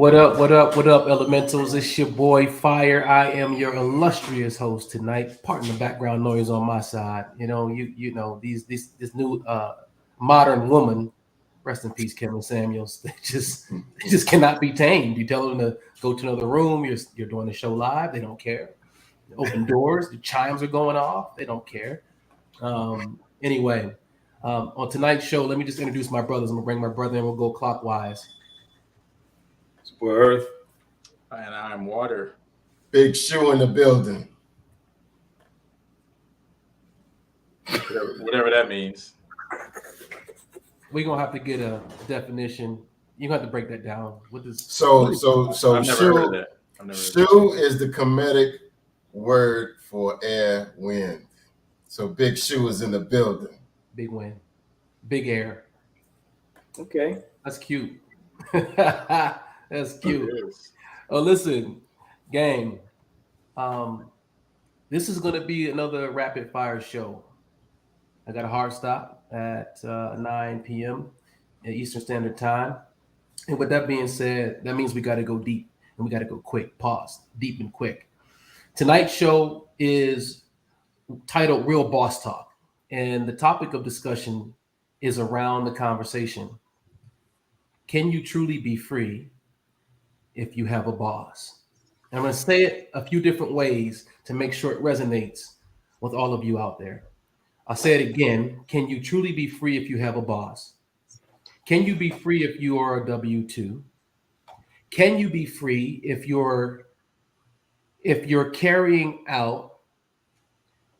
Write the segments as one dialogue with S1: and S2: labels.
S1: What up? What up? What up, Elementals? It's your boy Fire. I am your illustrious host tonight. Pardon the background noise on my side. You know this new modern woman. Rest in peace, Kevin Samuels. They just cannot be tamed. You tell them to go to another room. You're doing the show live. They don't care. Open doors. The chimes are going off. They don't care. Anyway, on tonight's show, let me just introduce my brothers. I'm gonna bring my brother in. We'll go clockwise.
S2: For Earth.
S3: And I'm Water.
S4: Big Shoe in the building.
S3: Whatever that means.
S4: We're
S1: gonna have to get a definition. You have to break that down. What is
S4: so
S3: I've never
S4: shoe,
S3: heard of that.
S4: Shoe is the comedic word for air, wind. So Big Shoe is in the building.
S1: Big wind, big air.
S2: Okay,
S1: that's cute. That's cute. Oh, listen, gang. This is gonna be another rapid fire show. I got a hard stop at 9 p.m. at Eastern Standard Time. And with that being said, that means we got to go deep and we got to go quick. Pause. Deep and quick. Tonight's show is titled Real Boss Talk. And the topic of discussion is around the conversation. Can you truly be free if you have a boss? And I'm going to say it a few different ways to make sure it resonates with all of you out there. I'll say it again. Can you truly be free if you have a boss? Can you be free if you are a W-2? Can you be free if you're carrying out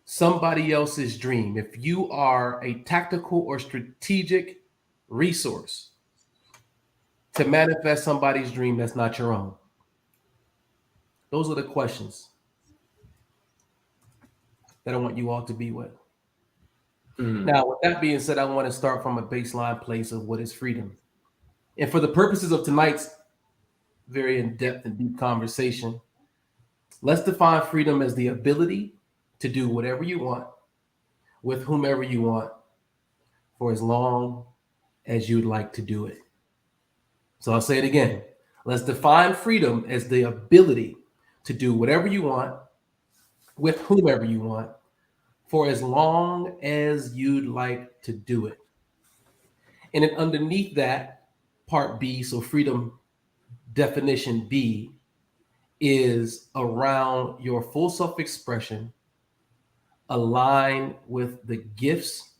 S1: somebody else's dream? If you are a tactical or strategic resource to manifest somebody's dream that's not your own? Those are the questions that I want you all to be with. Now, with that being said, I want to start from a baseline place of what is freedom. And for the purposes of tonight's very in-depth and deep conversation, let's define freedom as the ability to do whatever you want with whomever you want for as long as you'd like to do it. So I'll say it again. Let's define freedom as the ability to do whatever you want with whomever you want for as long as you'd like to do it. And then underneath that, part B, so freedom definition B, is around your full self-expression, aligned with the gifts,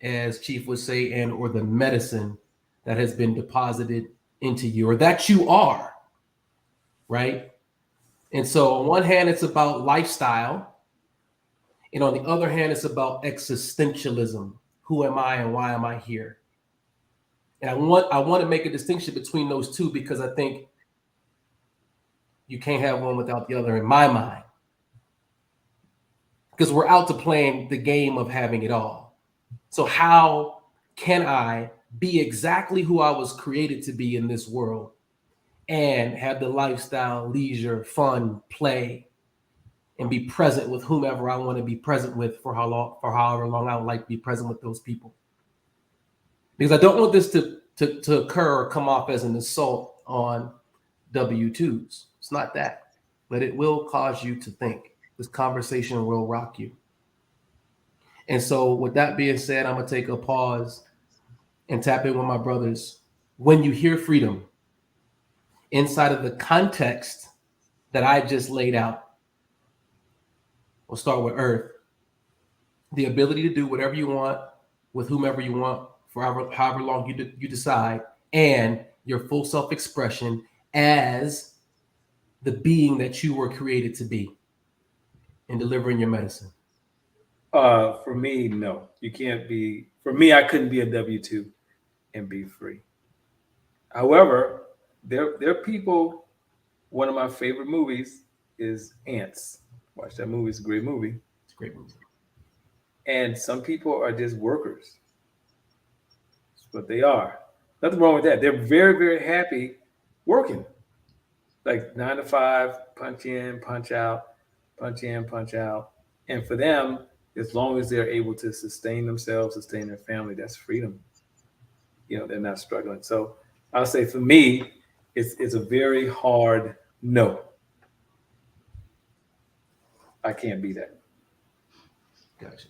S1: as Chief would say, and or the medicine that has been deposited into you, or that you are, right? And so on one hand, it's about lifestyle. And on the other hand, it's about existentialism. Who am I and why am I here? And I want to make a distinction between those two because I think you can't have one without the other in my mind. Because we're out to playing the game of having it all. So how can I be exactly who I was created to be in this world and have the lifestyle, leisure, fun, play, and be present with whomever I want to be present with for however long I would like to be present with those people. Because I don't want this to occur or come off as an assault on W-2s. It's not that, but it will cause you to think. This conversation will rock you. And so with that being said, I'm going to take a pause and tap in with my brothers. When you hear freedom, inside of the context that I just laid out, we'll start with Earth. The ability to do whatever you want with whomever you want for however long you decide, and your full self-expression as the being that you were created to be in delivering your medicine.
S2: For me, no. You can't be. For me, I couldn't be a W-2 and be free. However, there are people. One of my favorite movies is Ants. Watch that movie. It's a great movie.
S1: It's a great movie.
S2: And some people are just workers. That's what they are. Nothing wrong with that. They're very, very happy working. Like 9 to 5, punch in, punch out, punch in, punch out. And for them, as long as they're able to sustain themselves, sustain their family, that's freedom. You know, they're not struggling. So I'll say for me, it's a very hard no. I can't be that.
S1: Gotcha.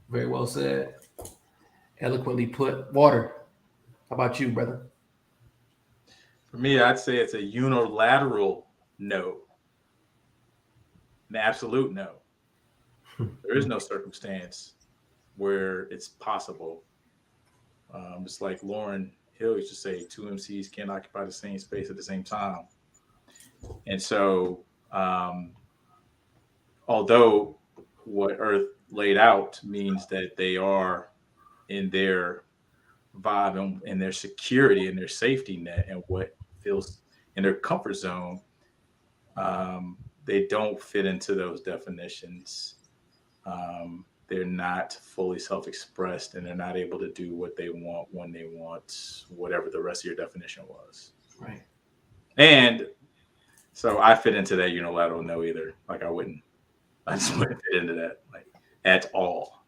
S1: Very well said. Eloquently put. Water. How about you, brother?
S3: For me, I'd say it's a unilateral no, an absolute no. There is no circumstance where it's possible. It's like Lauryn Hill used to say, two MCs can't occupy the same space at the same time. And so, although what Earth laid out means that they are in their vibe and their security and their safety net and what feels in their comfort zone, they don't fit into those definitions. They're not fully self-expressed, and they're not able to do what they want when they want, whatever the rest of your definition was.
S1: Right.
S3: And so I fit into that unilateral no either. Like I just wouldn't fit into that like at all.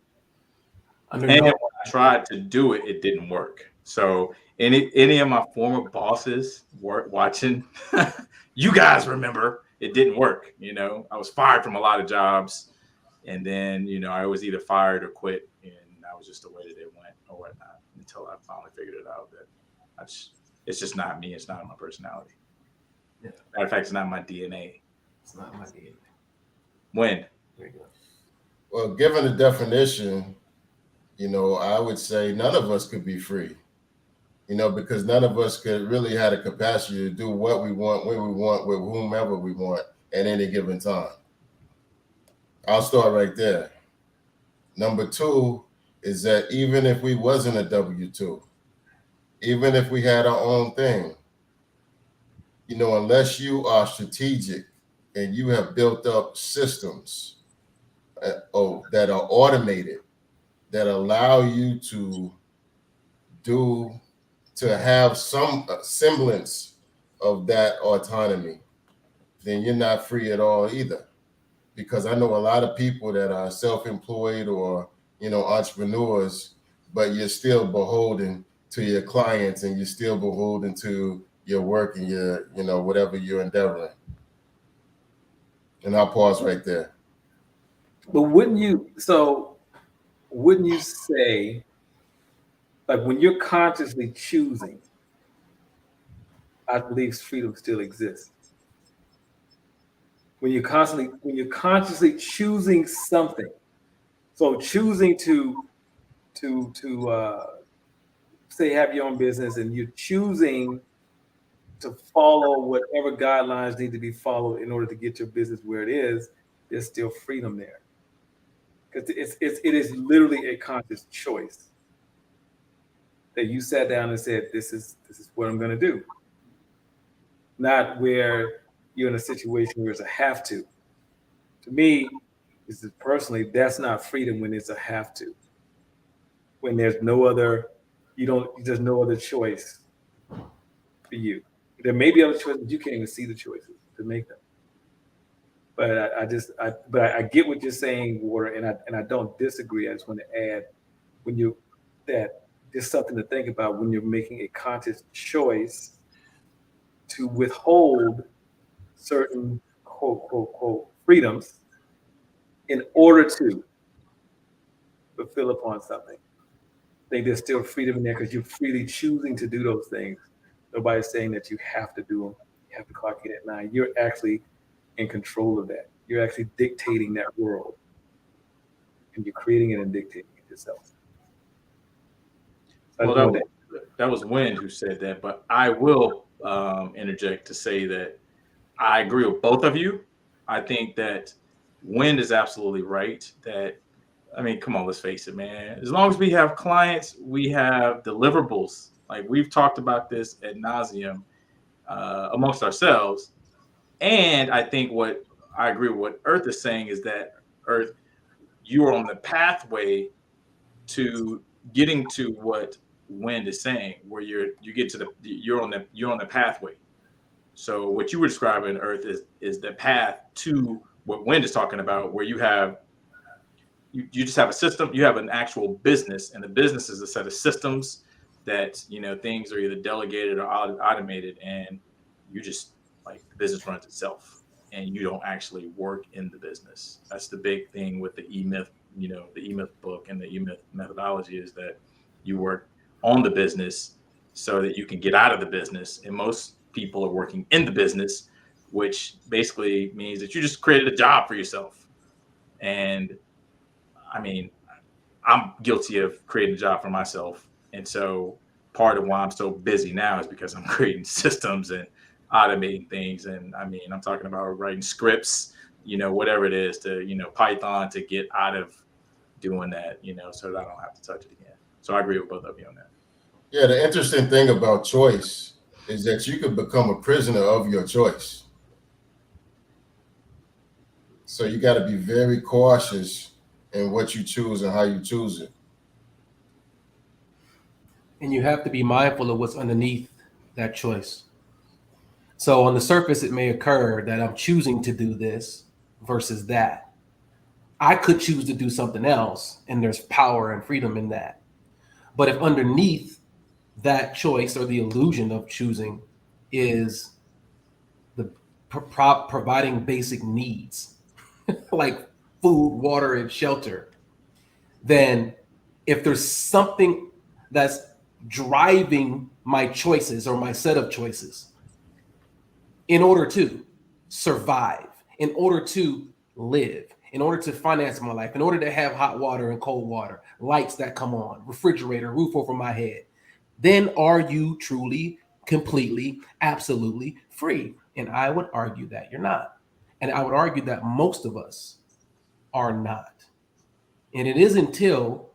S3: And when I tried to do it, it didn't work. So any of my former bosses watching, you guys remember it didn't work. You know, I was fired from a lot of jobs. And then, you know, I was either fired or quit, and that was just the way that it went or whatnot until I finally figured it out that it's just not me. It's not my personality.
S1: Yeah.
S3: Matter of fact, it's not my DNA.
S1: It's not my DNA.
S3: When?
S1: There you go.
S4: Well, given the definition, you know, I would say none of us could be free, you know, because none of us could really have the capacity to do what we want, when we want, with whomever we want at any given time. I'll start right there. Number two is that even if we wasn't a W-2, even if we had our own thing, you know, unless you are strategic and you have built up systems that are automated, that allow you to have some semblance of that autonomy, then you're not free at all either. Because I know a lot of people that are self-employed or, you know, entrepreneurs, but you're still beholden to your clients and you're still beholden to your work and your, you know, whatever you're endeavoring. And I'll pause right there.
S2: But wouldn't you say, like when you're consciously choosing, I believe freedom still exists. When you're consciously choosing something, so choosing to say have your own business and you're choosing to follow whatever guidelines need to be followed in order to get your business where it is, there's still freedom there. Because it is literally a conscious choice that you sat down and said, this is what I'm going to do. Not where you're in a situation where it's a have to. To me, this is personally, that's not freedom when it's a have to. When there's no other, there's no other choice for you. There may be other choices, but you can't even see the choices to make them. But I get what you're saying, Water, and I don't disagree. I just want to add that there's something to think about when you're making a conscious choice to withhold certain quote quote freedoms in order to fulfill upon something. I think there's still freedom in there because you're freely choosing to do those things. Nobody's saying that you have to do them. You have to clock in at 9. You're actually in control of that. You're actually dictating that world, and you're creating it and dictating it yourself.
S3: Well, that was Wynn who said that, but I will interject to say that I agree with both of you. I think that Wynn is absolutely right. That, I mean, come on, let's face it, man. As long as we have clients, we have deliverables. Like we've talked about this ad nauseum amongst ourselves. And I think what I agree with what Earth is saying is that Earth, you are on the pathway to getting to what Wind is saying, where you're on the pathway. So what you were describing, Earth, is the path to what Wind is talking about, where you just have a system, you have an actual business, and the business is a set of systems that, you know, things are either delegated or automated, and you just like the business runs itself and you don't actually work in the business. That's the big thing with the E-Myth, you know, the E-Myth book and the E-Myth methodology, is that you work on the business so that you can get out of the business. And most people are working in the business, which basically means that you just created a job for yourself. And I mean, I'm guilty of creating a job for myself. And so part of why I'm so busy now is because I'm creating systems and automating things. And I mean, I'm talking about writing scripts, you know, whatever it is, to, you know, Python, to get out of doing that, you know, so that I don't have to touch it again. So I agree with both of you on that.
S4: Yeah, the interesting thing about choice is that you could become a prisoner of your choice. So you got to be very cautious in what you choose and how you choose it.
S1: And you have to be mindful of what's underneath that choice. So on the surface, it may occur that I'm choosing to do this versus that. I could choose to do something else, and there's power and freedom in that. But if underneath that choice, or the illusion of choosing, is the providing basic needs like food, water, and shelter, then if there's something that's driving my choices or my set of choices in order to survive, in order to live, in order to finance my life, in order to have hot water and cold water, lights that come on, refrigerator, roof over my head, then are you truly, completely, absolutely free? And I would argue that you're not. And I would argue that most of us are not. And it is until,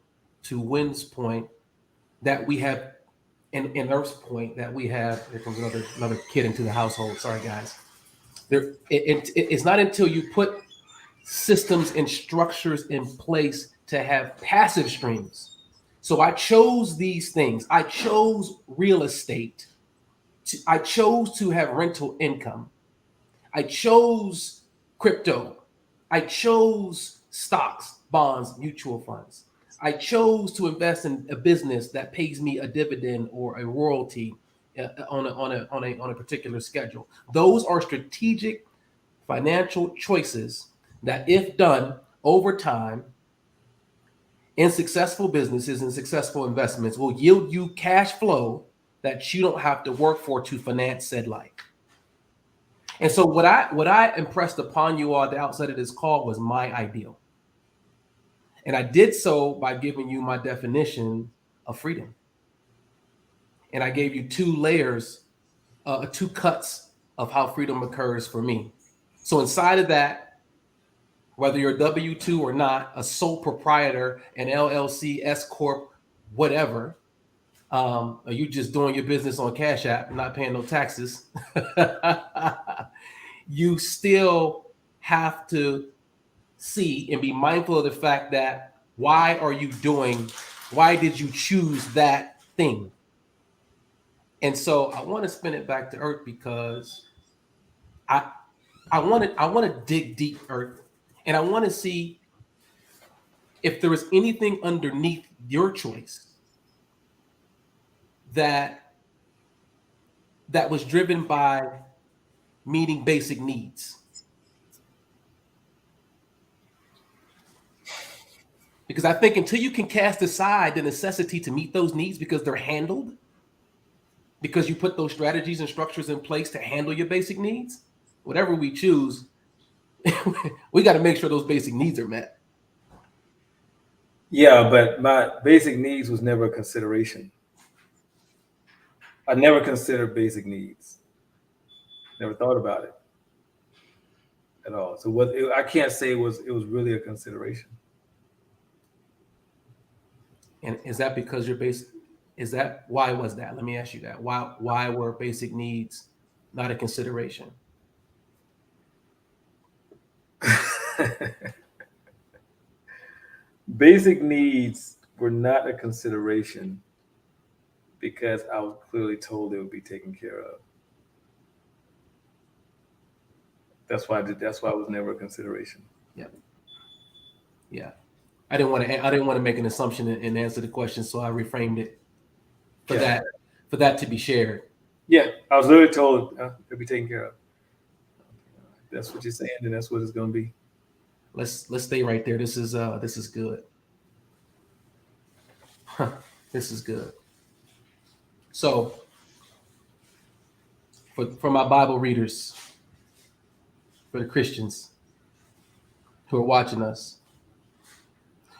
S1: to Wynn's point, that we have, and Earth's point, that we have, here comes another kid into the household. Sorry, guys. It's not until you put systems and structures in place to have passive streams. So I chose these things. I chose real estate. I chose to have rental income. I chose crypto. I chose stocks, bonds, mutual funds. I chose to invest in a business that pays me a dividend or a royalty on a particular schedule. Those are strategic financial choices that, if done over time in successful businesses and successful investments, will yield you cash flow that you don't have to work for to finance said life. And so what I impressed upon you all at the outset of this call was my ideal. And I did so by giving you my definition of freedom. And I gave you two layers, two cuts of how freedom occurs for me. So inside of that, whether you're a W-2 or not, a sole proprietor, an LLC, S Corp, whatever, are you just doing your business on Cash App, not paying no taxes? You still have to see and be mindful of the fact that why did you choose that thing? And so I want to spin it back to Earth, because I want to dig deep, Earth, and I want to see if there was anything underneath your choice that was driven by meeting basic needs. Because I think until you can cast aside the necessity to meet those needs because they're handled, because you put those strategies and structures in place to handle your basic needs, whatever we choose, we got to make sure those basic needs are met.
S2: Yeah, but my basic needs was never a consideration. I never considered basic needs. Never thought about it at all. So I can't say it was really a consideration.
S1: And is that because your basic? Is that why was that? Let me ask you that. Why were basic needs not a consideration?
S2: Basic needs were not a consideration because I was clearly told they would be taken care of. That's why it was never a consideration.
S1: Yeah. I didn't want to make an assumption and answer the question, so I reframed it.
S2: Yeah.
S1: for that to be shared.
S2: Yeah, I was literally told it'll be taken care of. That's what you're saying, and that's what it's going to be.
S1: Let's stay right there. This is good. This is good. So for my Bible readers, for the Christians who are watching us,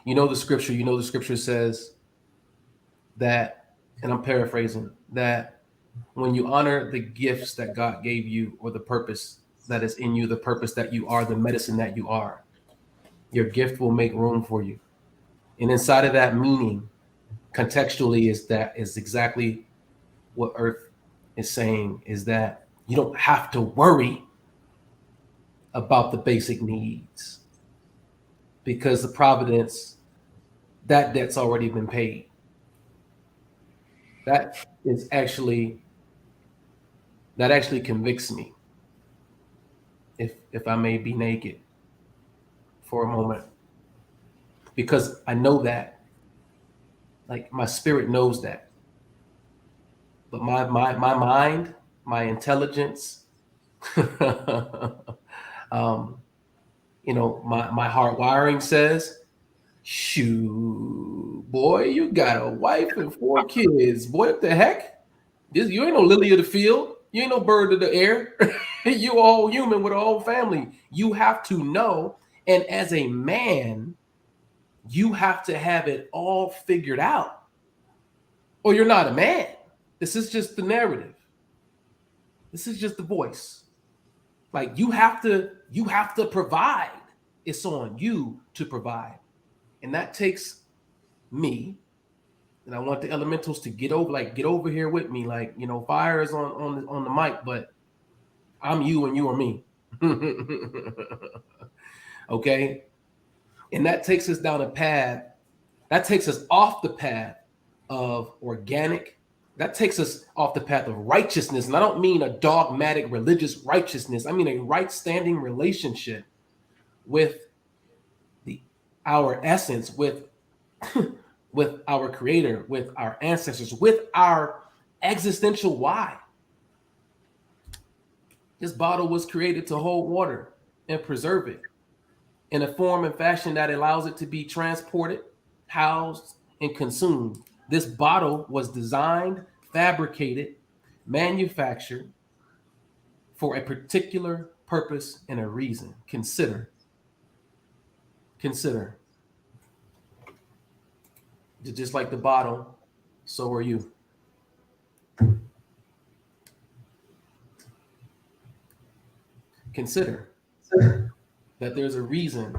S1: you know the scripture says that, and I'm paraphrasing, that when you honor the gifts that God gave you, or the purpose that is in you, the purpose that you are, the medicine that you are, your gift will make room for you. And inside of that meaning, contextually, is exactly what Earth is saying, is that you don't have to worry about the basic needs, because the providence, that debt's already been paid. That actually convicts me, if I may be naked for a moment, because I know that, like, my spirit knows that, but my mind, my intelligence, my heart wiring says, "Shoo, boy, you got a wife and 4 kids. Boy, what the heck? You ain't no lily of the field. You ain't no bird of the air. You all human with a whole family. You have to know, and as a man, you have to have it all figured out, or you're not a man. This is just the narrative. This is just the voice. Like, you have to provide. It's on you to provide. And that takes me, and I want the elementals to get over here with me. Like, fire is on the mic, but I'm you and you are me. Okay? And that takes us down a path. That takes us off the path of organic. That takes us off the path of righteousness. And I don't mean a dogmatic religious righteousness. I mean a right standing relationship with our essence, with our creator, with our ancestors, with our existential why. This bottle was created to hold water and preserve it in a form and fashion that allows it to be transported, housed, and consumed. This bottle was designed, fabricated, manufactured for a particular purpose and a reason. Consider. Just like the bottle, so are you. Consider that there's a reason,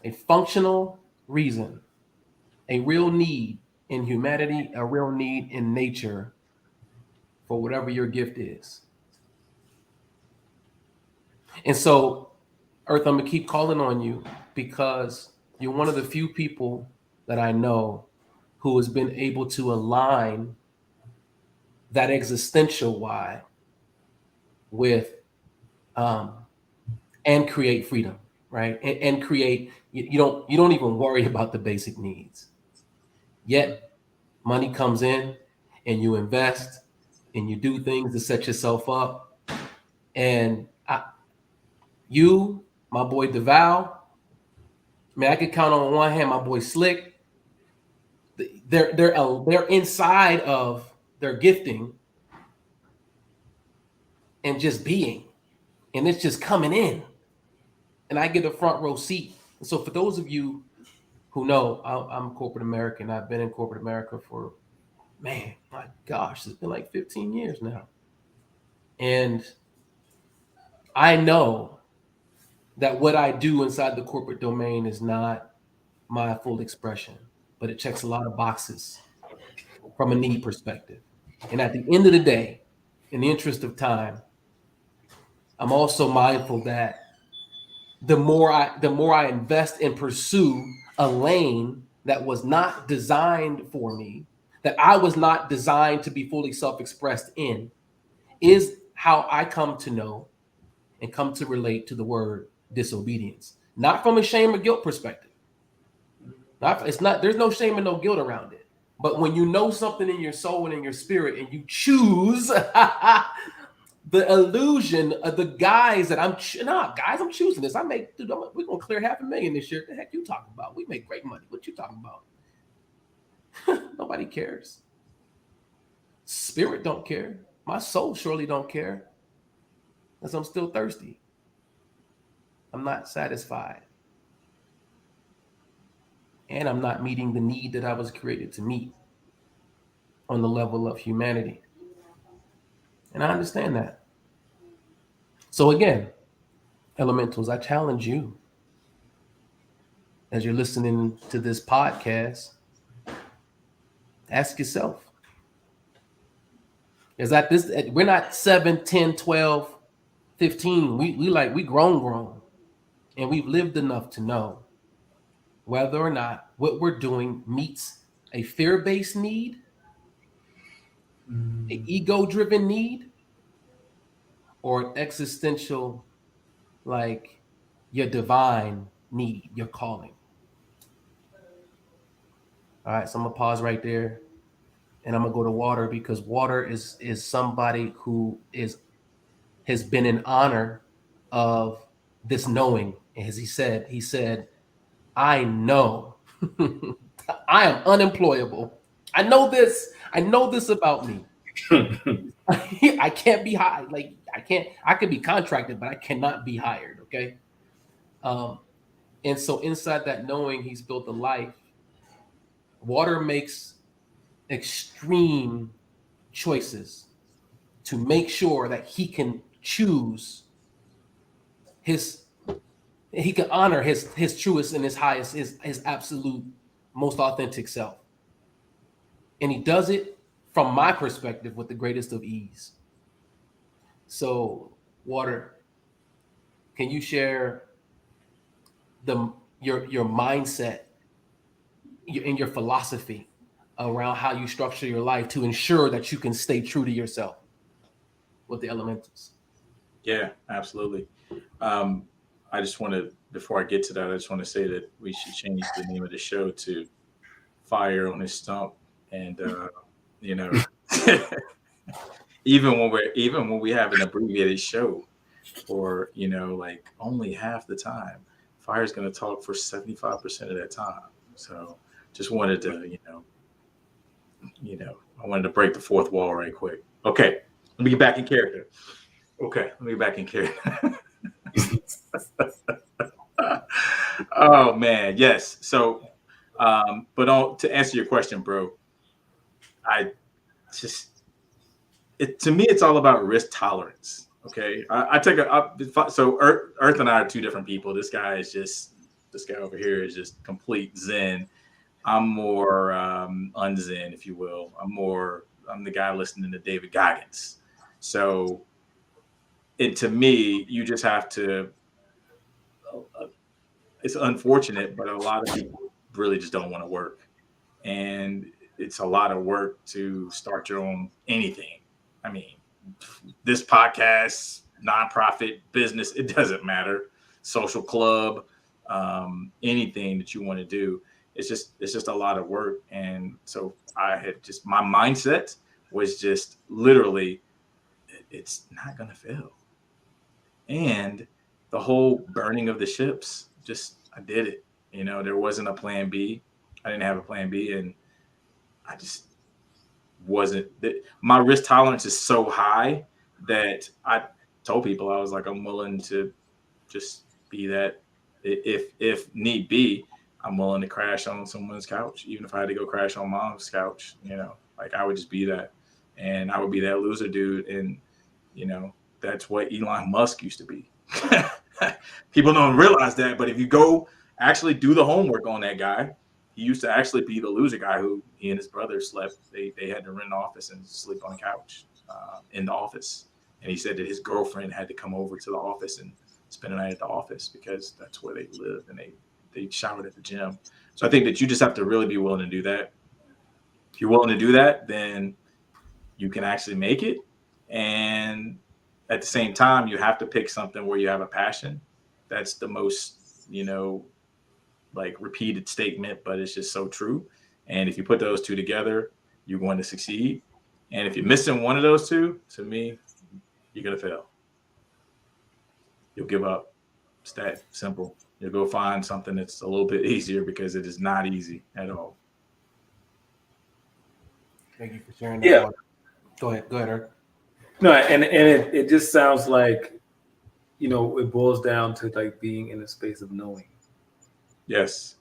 S1: a functional reason, a real need in humanity, a real need in nature for whatever your gift is. And so, Earth, I'm going to keep calling on you, because you're one of the few people that I know who has been able to align that existential why with and create freedom, right? And create, you don't even worry about the basic needs. Yet money comes in and you invest and you do things to set yourself up. And my boy DeVal, I could count on one hand my boy Slick. They're inside of their gifting and just being, and it's just coming in, and I get a front row seat. And so for those of you who know, I'm corporate American. I've been in corporate America for, my gosh, it's been like 15 years now. And I know that what I do inside the corporate domain is not my full expression, but it checks a lot of boxes from a need perspective. And at the end of the day, in the interest of time, I'm also mindful that the more I invest and pursue a lane that was not designed for me, that I was not designed to be fully self-expressed in, is how I come to know and come to relate to the word disobedience. Not from a shame or guilt perspective. There's no shame and no guilt around it, But when you know something in your soul and in your spirit, and you choose the illusion of the guys that I'm choosing this. We're gonna clear $500,000 this year. The heck you talking about? We make great money. What you talking about? Nobody cares. Spirit don't care. My soul surely don't care, because I'm still thirsty. I'm not satisfied. And I'm not meeting the need that I was created to meet on the level of humanity. And I understand that. So again, elementals, I challenge you, as you're listening to this podcast, ask yourself, we're not 7, 10, 12, 15. We grown, and we've lived enough to know whether or not what we're doing meets a fear-based need, an ego-driven need, or an existential, like your divine need, your calling. All right, so I'm gonna pause right there, and I'm gonna go to Water, because Water is somebody who has been in honor of this knowing. As he said, I know I am unemployable. I know this about me. I can't be hired. Like I can be contracted, but I cannot be hired. Okay. And so inside that knowing, he's built a life. Water makes extreme choices to make sure that he can choose he can honor his truest and his highest, his absolute most authentic self. And he does it, from my perspective, with the greatest of ease. So, Water, can you share your mindset and your philosophy around how you structure your life to ensure that you can stay true to yourself with the elementals?
S3: Yeah, absolutely. I just want to, before I get to that, I just want to say that we should change the name of the show to Fire on His Stump. And you know, even when we have an abbreviated show, or like only half the time, Fire's going to talk for 75% of that time. So just wanted to, I wanted to break the fourth wall right quick. Okay, let me get back in character. Oh man, yes. So, but to answer your question, bro, to me, it's all about risk tolerance. Okay, so Earth and I are two different people. This guy over here is just complete Zen. I'm more unzen, if you will. I'm the guy listening to David Goggins. So, to me, you just have to. It's unfortunate, but a lot of people really just don't want to work, and it's a lot of work to start your own anything. I mean, this podcast, nonprofit, business, it doesn't matter. Social club, anything that you want to do. It's just a lot of work. And so my mindset was just literally, it's not going to fail. And the whole burning of the ships, I did it. There wasn't a plan B. I didn't have a plan B. And I just my risk tolerance is so high that I told people, I was like, I'm willing to just be that. If need be, I'm willing to crash on someone's couch, even if I had to go crash on mom's couch. Like I would just be that, and I would be that loser dude. And that's what Elon Musk used to be. People don't realize that, but if you go actually do the homework on that guy, he used to actually be the loser guy who he and his brother slept. They had to rent an office and sleep on the couch in the office. And he said that his girlfriend had to come over to the office and spend the night at the office because that's where they lived, and they showered at the gym. So I think that you just have to really be willing to do that. If you're willing to do that, then you can actually make it. And at the same time, you have to pick something where you have a passion. That's the most, like repeated statement, but it's just so true. And if you put those two together, you're going to succeed. And if you're missing one of those two, to me, you're going to fail. You'll give up. It's that simple. You'll go find something that's a little bit easier because it is not easy at all.
S1: Thank you for sharing that.
S2: Yeah.
S1: Go ahead, Eric.
S2: No, and it just sounds like, it boils down to like being in a space of knowing.
S3: Yes.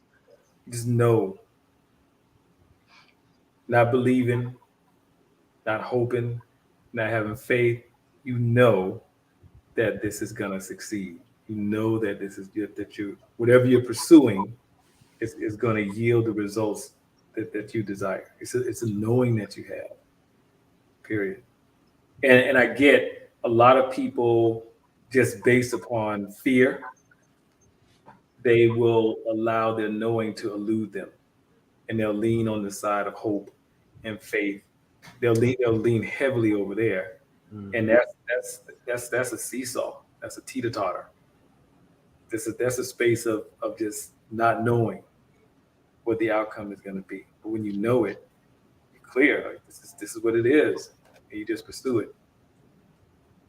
S2: Just know. Not believing, not hoping, not having faith. You know that this is gonna succeed. You know that this is that you whatever you're pursuing is gonna yield the results that you desire. It's a knowing that you have. Period. And I get a lot of people just based upon fear, they will allow their knowing to elude them, and they'll lean on the side of hope and faith. They'll lean heavily over there, and that's a seesaw. That's a teeter-totter. That's a space of just not knowing what the outcome is going to be. But when you know it, you're clear. Like this is what it is, and you just pursue it.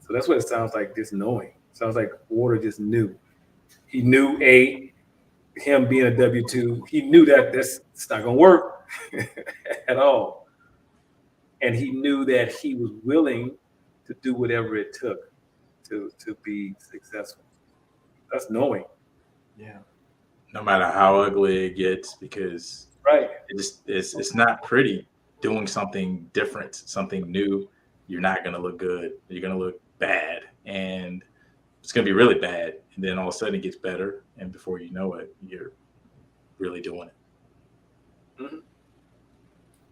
S2: So that's what it sounds like. Just knowing. It sounds like Warder just knew. He knew him being a W-2. He knew that it's not going to work at all. And he knew that he was willing to do whatever it took to be successful. That's knowing.
S1: Yeah.
S3: No matter how ugly it gets, because
S2: right,
S3: it's not pretty doing something different, something new. You're not going to look good. You're going to look bad, and it's going to be really bad. And then all of a sudden it gets better, and before you know it, you're really doing it.
S2: Mm-hmm.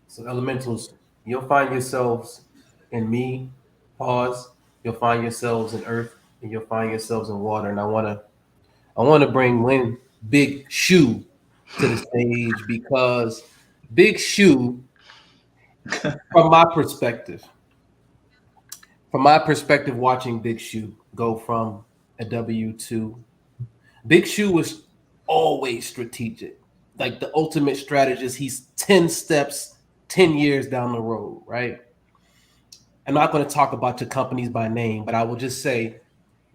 S1: So elementals, you'll find yourselves in me, pause. You'll find yourselves in earth, and you'll find yourselves in water. And I want to bring Win Big Shoe to the stage, because Big Shoe, from my perspective, watching Big Shoe go from a W-2, Big Shoe was always strategic, like the ultimate strategist. He's 10 steps, 10 years down the road, right? I'm not going to talk about your companies by name, but I will just say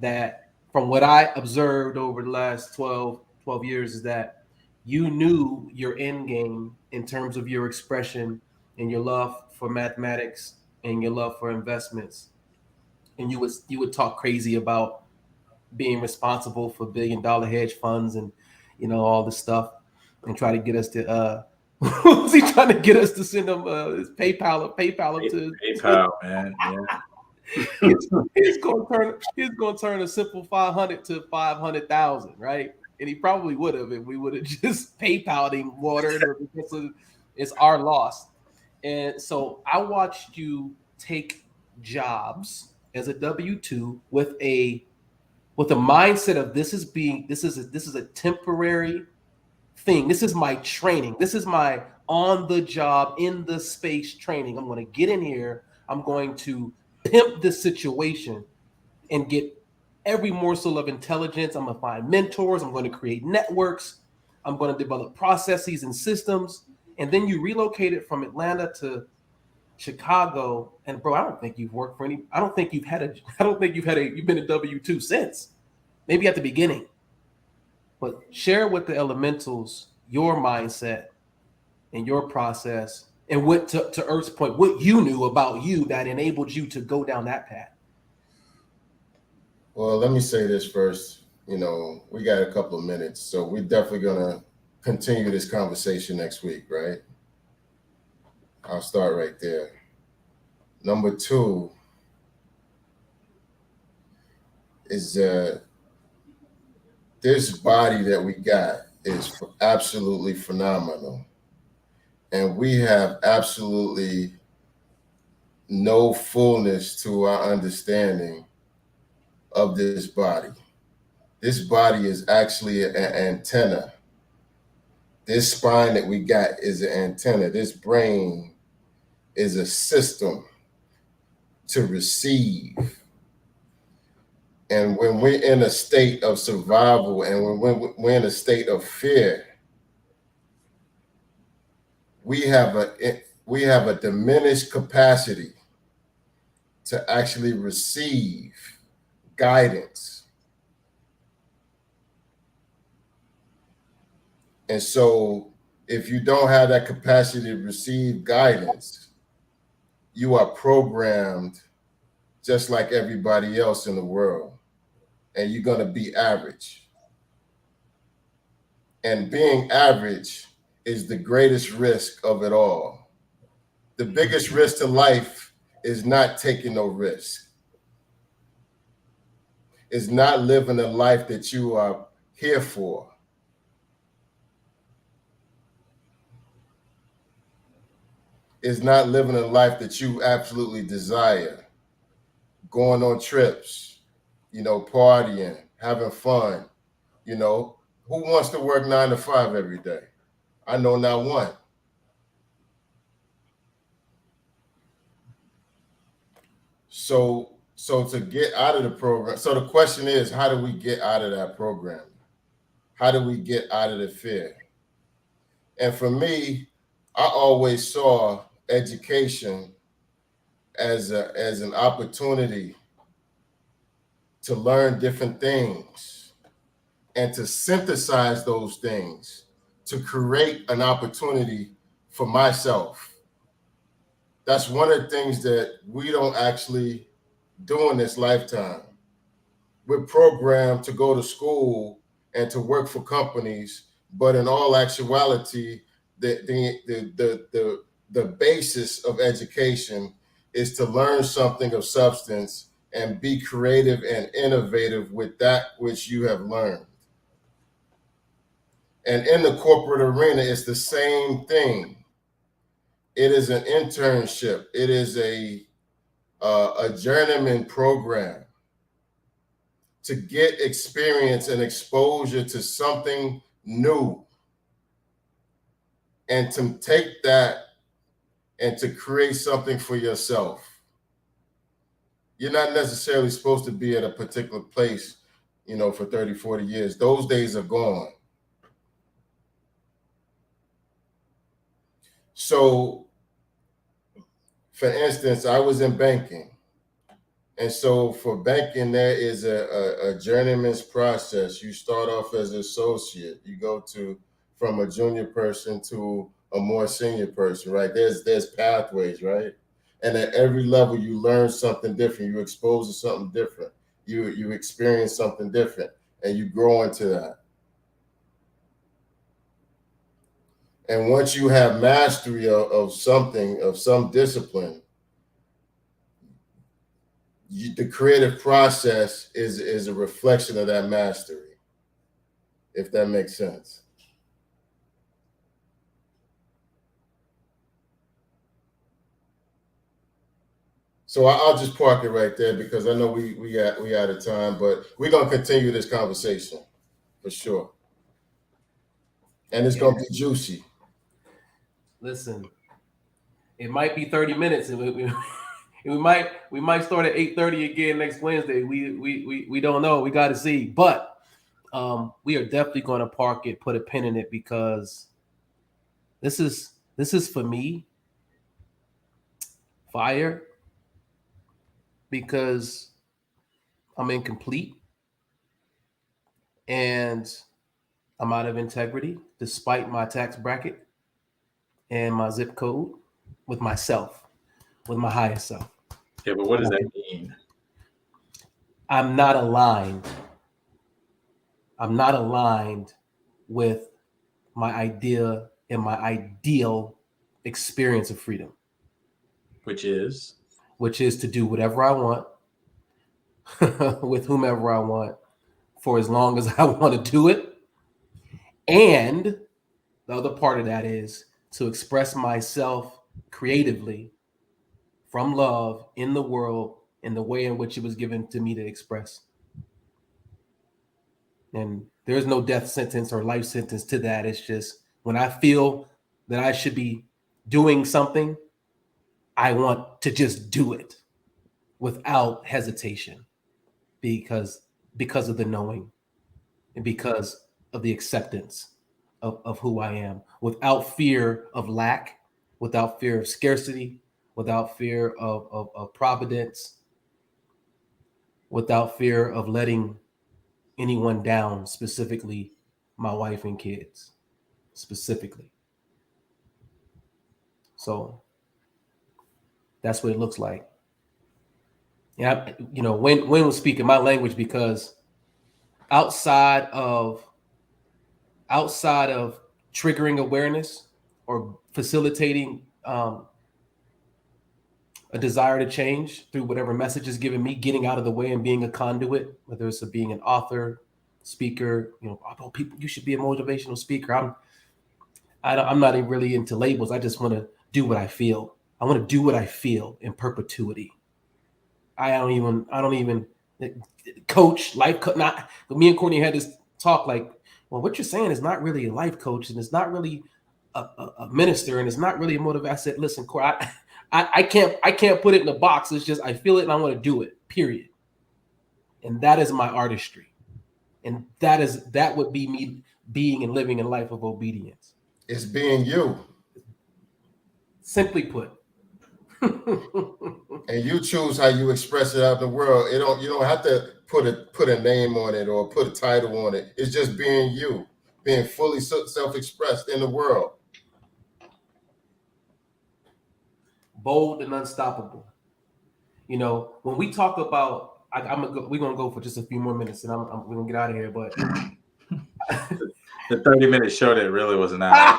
S1: that from what I observed over the last 12 years is that you knew your end game in terms of your expression and your love for mathematics and your love for investments. And you would talk crazy about being responsible for $1 billion hedge funds and all this stuff, and try to get us to what was he trying to get us to send him his PayPal to
S3: PayPal, man. Yeah.
S1: he's going to turn a simple 500 to 500,000, right? And he probably would have if we would have just PayPal'd him water. It's our loss. And so I watched you take jobs as a W-2 with a mindset of this is a temporary thing. This is my training. This is my on the job, in the space training. I'm going to get in here. I'm going to pimp this situation and get every morsel of intelligence. I'm going to find mentors. I'm going to create networks. I'm going to develop processes and systems. And then you relocated from Atlanta to Chicago. And bro, I don't think you've worked for you've been a W-2 since. Maybe at the beginning. But share with the elementals your mindset and your process, and what, to Earth's point, what you knew about you that enabled you to go down that path.
S4: Well, let me say this first. We got a couple of minutes, so we're definitely going to continue this conversation next week, right? I'll start right there. Number 2 is this body that we got is absolutely phenomenal. And we have absolutely no fullness to our understanding of this body. This body is actually an antenna. This spine that we got is an antenna. This brain is a system to receive. And when we're in a state of survival and when we're in a state of fear, we have a diminished capacity to actually receive guidance. And so if you don't have that capacity to receive guidance, you are programmed just like everybody else in the world, and you're going to be average. And being average is the greatest risk of it all. The biggest risk to life is not taking no risk. It's not living a life that you are here for. It's not living a life that you absolutely desire. Going on trips, partying, having fun. Who wants to work 9 to 5 every day? I know not one. So to get out of the program, so the question is, how do we get out of that program? How do we get out of the fear? And for me, I always saw education as an opportunity to learn different things and to synthesize those things to create an opportunity for myself. That's one of the things that we don't actually do in this lifetime. We're programmed to go to school and to work for companies, but in all actuality, the basis of education is to learn something of substance and be creative and innovative with that which you have learned. And in the corporate arena, it's the same thing. It is an internship. It is a journeyman program to get experience and exposure to something new, and to take that and to create something for yourself. You're not necessarily supposed to be at a particular place, for 30, 40 years. Those days are gone. So, for instance, I was in banking. And so for banking, there is a journeyman's process. You start off as an associate. You go from a junior person to a more senior person, right? There's pathways, right? And at every level, you learn something different. You expose to something different. You experience something different, and you grow into that. And once you have mastery of something, of some discipline, the creative process is a reflection of that mastery, if that makes sense. So I'll just park it right there because I know we out of time, but we're gonna continue this conversation for sure, and it's gonna be juicy.
S1: Listen, it might be 30 minutes, and we might start at 8:30 again next Wednesday. We don't know. We got to see, but we are definitely going to park it, put a pin in it, because this is for me fire, because I'm incomplete and I'm out of integrity despite my tax bracket and my zip code with myself, with my higher self.
S3: Yeah, but what does that mean?
S1: I'm not aligned. I'm not aligned with my idea and my ideal experience of freedom.
S3: Which is
S1: to do whatever I want with whomever I want for as long as I want to do it. And the other part of that is to express myself creatively from love in the world in the way in which it was given to me to express. And there's no death sentence or life sentence to that. It's just when I feel that I should be doing something, I want to just do it without hesitation because of the knowing and because of the acceptance of who I am, without fear of lack, without fear of scarcity, without fear of providence, without fear of letting anyone down, specifically my wife and kids, specifically. So that's what it looks like. Yeah, when was speaking my language, because outside of triggering awareness or facilitating a desire to change through whatever message is given me, getting out of the way and being a conduit, whether it's being an author, speaker, people, you should be a motivational speaker. I'm not even really into labels. I just want to do what I feel. I want to do what I feel in perpetuity. I don't even coach life. Not me and Courtney had this talk like, well, what you're saying is not really a life coach, and it's not really a minister, and it's not really a motivator. I said, listen, Court, I can't put it in a box. It's just I feel it and I want to do it. Period. And that is my artistry, and that would be me being and living a life of obedience.
S4: It's being you.
S1: Simply put.
S4: And you choose how you express it out in the world. You don't have to put a name on it or put a title on it. It's just being you, being fully self-expressed in the world.
S1: Bold and unstoppable. When we talk about, we're gonna go for just a few more minutes, and we're gonna get out of here. But
S3: the 30-minute show that really was an hour.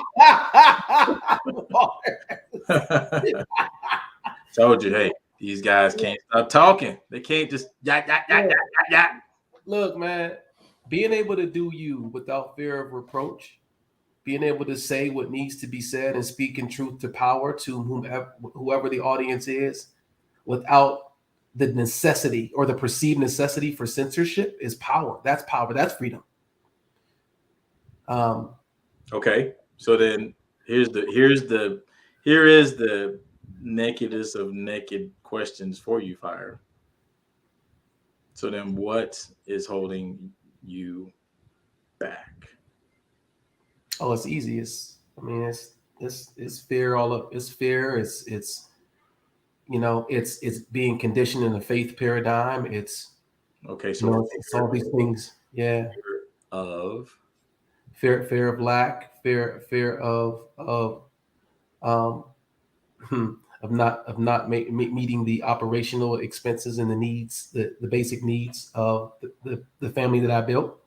S3: Told you, hey, these guys can't stop talking. They can't just yak.
S1: Look, man, being able to do you without fear of reproach, being able to say what needs to be said and speak in truth to power to whoever the audience is, without the necessity or the perceived necessity for censorship, is power. That's power. That's freedom.
S3: Okay, so then here is the nakedest of naked questions for you, Fire. So then, what is holding you back?
S1: Oh, it's easy. It's fear. It's fear. It's being conditioned in a faith paradigm. It's
S3: okay. So
S1: it's all these things. Yeah. Fear of lack. Fear of not meeting the operational expenses and the needs, the basic needs of the family that I built.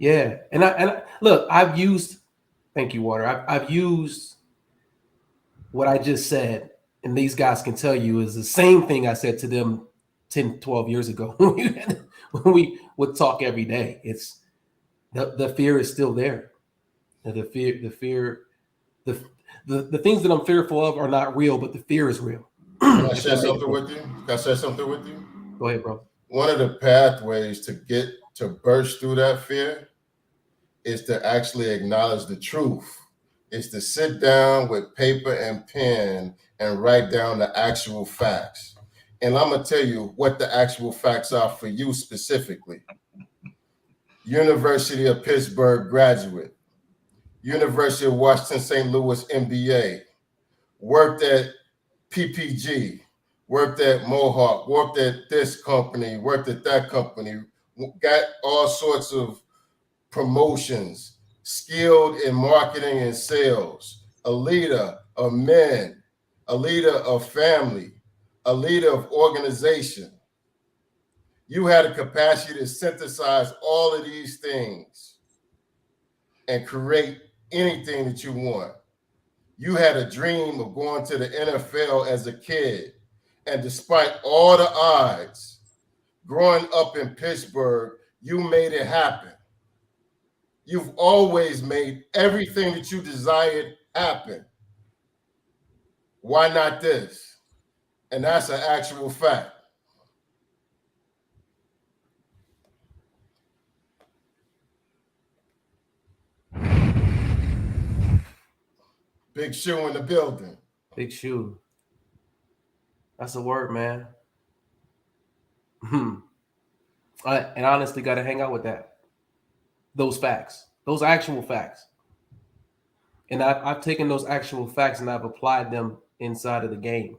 S1: Yeah, and I look, I've used, thank you, Water. I've used what I just said, and these guys can tell you is the same thing I said to them 10, 12 years ago when we would talk every day. It's the fear is still there. The fear, the things that I'm fearful of are not real, but the fear is real.
S4: Can I share something with you? Can I share something with you?
S1: Go ahead, bro.
S4: One of the pathways to burst through that fear is to actually acknowledge the truth. Is to sit down with paper and pen and write down the actual facts. And I'm going to tell you what the actual facts are for you specifically. University of Pittsburgh graduate, University of Washington St. Louis MBA, worked at PPG, worked at Mohawk, worked at this company, worked at that company, got all sorts of promotions, skilled in marketing and sales, a leader of men, a leader of family, a leader of organization. You had a capacity to synthesize all of these things and create anything that you want. You had a dream of going to the NFL as a kid. And despite all the odds, growing up in Pittsburgh, you made it happen. You've always made everything that you desired happen. Why not this? And that's an actual fact. Big shoe in the building.
S1: Big shoe. That's a word, man. I honestly got to hang out with that. those facts, those actual facts. And I've taken those actual facts and I've applied them inside of the game.